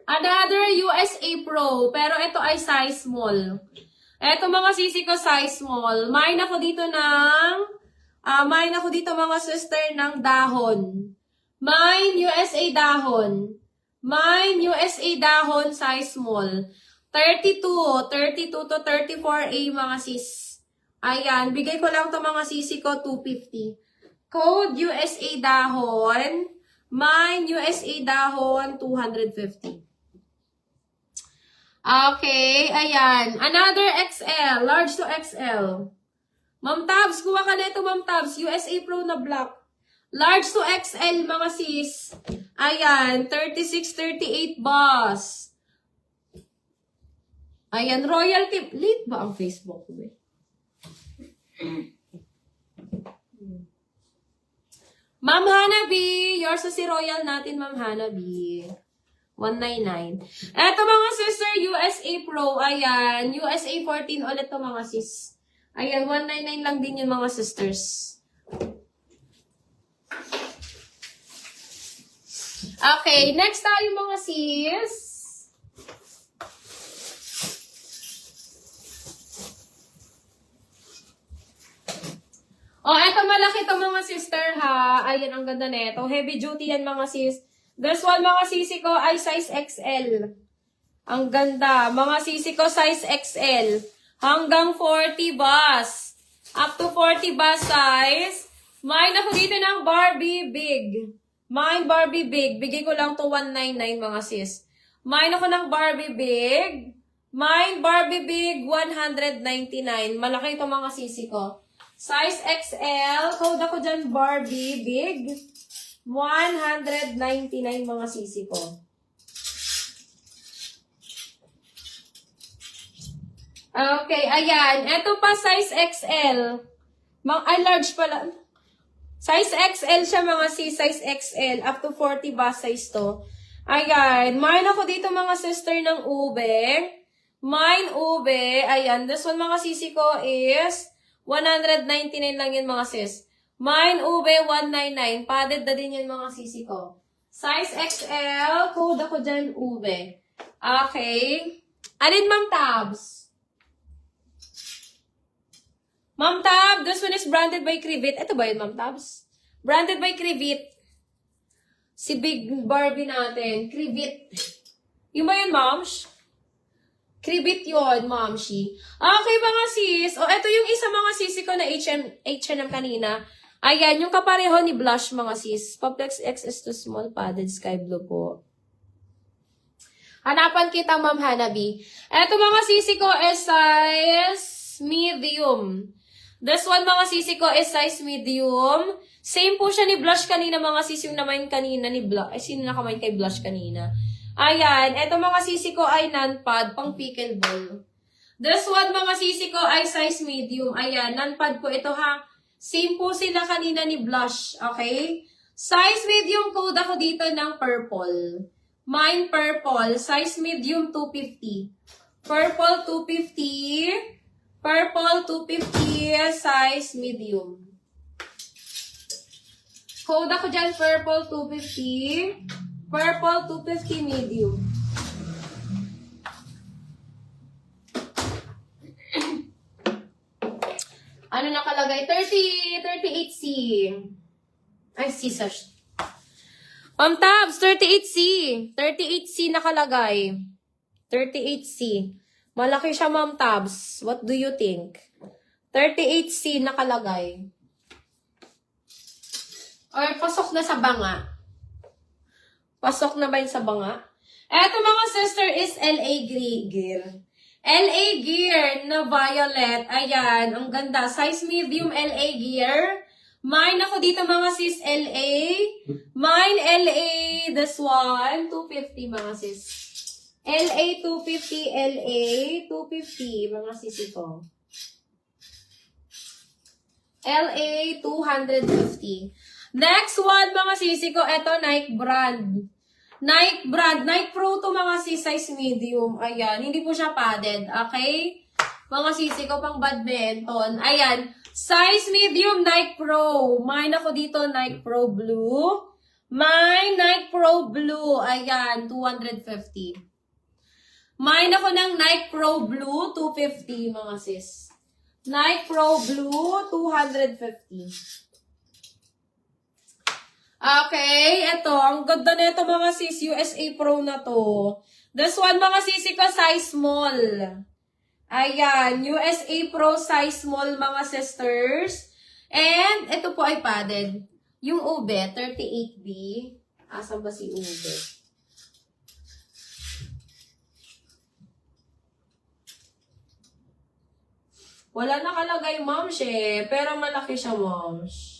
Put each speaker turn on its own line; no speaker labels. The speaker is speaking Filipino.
Another USA Pro. Pero ito ay size small. Ito mga sisi ko, size small. Main ako dito mga sister ng dahon. Mine USA dahon. Mine USA dahon, size small. 32 to 34A mga sis. Ayan, bigay ko lang to mga sisi ko, 250. Code USA dahon. Mine USA dahon, 250. Okay, ayan. Another XL, large to XL. Ma'am Tabs, kuha ka na ito, Ma'am Tabs. USA Pro na black. Large to XL, mga sis. Ayan, 36, 38 boss. Ayan, royalty. Late ba ang Facebook ko eh? Ma'am Hanabi, yours si Royal natin, Ma'am Hanabi. 199. Eto mga sister, USA Pro. Ayan, USA 14 ulit to mga sis. Ayan, 199 lang din yung mga sisters. Okay, next tayo mga sis. Oh, eto malaki to mga sister ha. Ayan, ang ganda nito. Heavy duty yan mga sis. This one mga sisi ko ay size XL. Ang ganda. Mga sisi ko size XL. Hanggang 40 bus. Up to 40 bus size. Mine ako dito ng Barbie Big. Mine Barbie Big. Bigay ko lang to 199 mga sis. Mine ako ng Barbie Big. Mine Barbie Big 199. Malaki ito mga sisi ko. Size XL. Code ako dyan Barbie Big. 199 mga sisi ko. Okay, ayan. Ito pa size XL. Ay, large pala. Size XL siya mga sis. Size XL. Up to 40 bus size to. Ayan. Mine ako dito mga sister ng ube. Mine ube. Ayan. This one mga sisi ko is 199 lang yun mga sis. Mine ube 199. Padded na din yun mga sisi ko. Size XL. Code ako dyan ube. Okay. Alin Ma'am Tabs? Ma'am Tab, this one is branded by Crivit. Ito ba yun Ma'am Tabs? Branded by Crivit. Si Big Barbie natin. Crivit. Yung ba yun Ma'ams? Crivit yun, Momshi. Okay, mga sis. O, ito yung isa mga sisi ko na H&M kanina. Ayan, yung kapareho ni Blush, mga sis. Complex XS to small padded sky blue po. Hanapan kita, Ma'am Hanabi. Ito mga sisi ko is size medium. This one, mga sisi ko is size medium. Same po siya ni Blush kanina, mga sis. Yung namain kanina ni Blush. Ay, sino nakamain kay Blush kanina? Ayan, eto mga sisi ko ay non-pad, pang pickleball. This one mga sisi ko ay size medium. Ayan, non-pad po ito ha. Same po sila kanina ni Blush, okay? Size medium code ako dito ng purple. Mine purple, size medium 250. Purple 250. Purple 250, size medium. Code ako dyan, purple 250. Purple 250 medium. Ano nakalagay? 38C. Ay, scissors. Ma'am Tabs, 38C. 38C nakalagay. 38C. Malaki siya, Ma'am Tabs. What do you think? 38C nakalagay. Or pasok na sa banga. Pasok na ba yun sa banga? Eto mga sister is LA Gear. LA Gear na violet. Ayan, ang ganda. Size medium LA Gear. Mine ako dito mga sis LA. Mine LA, this one, 250 mga sis. LA 250, LA 250 mga sis ito. LA 250. Next one mga sisi ko, eto Nike brand. Nike brand, Nike Pro to mga sis, size medium. Ayan, hindi po siya padded, okay? Mga sisi ko pang badminton. Ayan, size medium Nike Pro. Mine ako dito Nike Pro Blue. May Nike Pro Blue. Ayan, 250. May ako ng Nike Pro Blue, 250 mga sis. Nike Pro Blue, 250. Okay, eto. Ang ganda na ito mga sis. USA Pro na to. This one mga sisi ko, size small. Ayan, USA Pro size small mga sisters. And ito po ay padded. Yung ube, 38B. Asan ba si ube? Wala nakalagay, moms eh. Pero malaki siya, moms.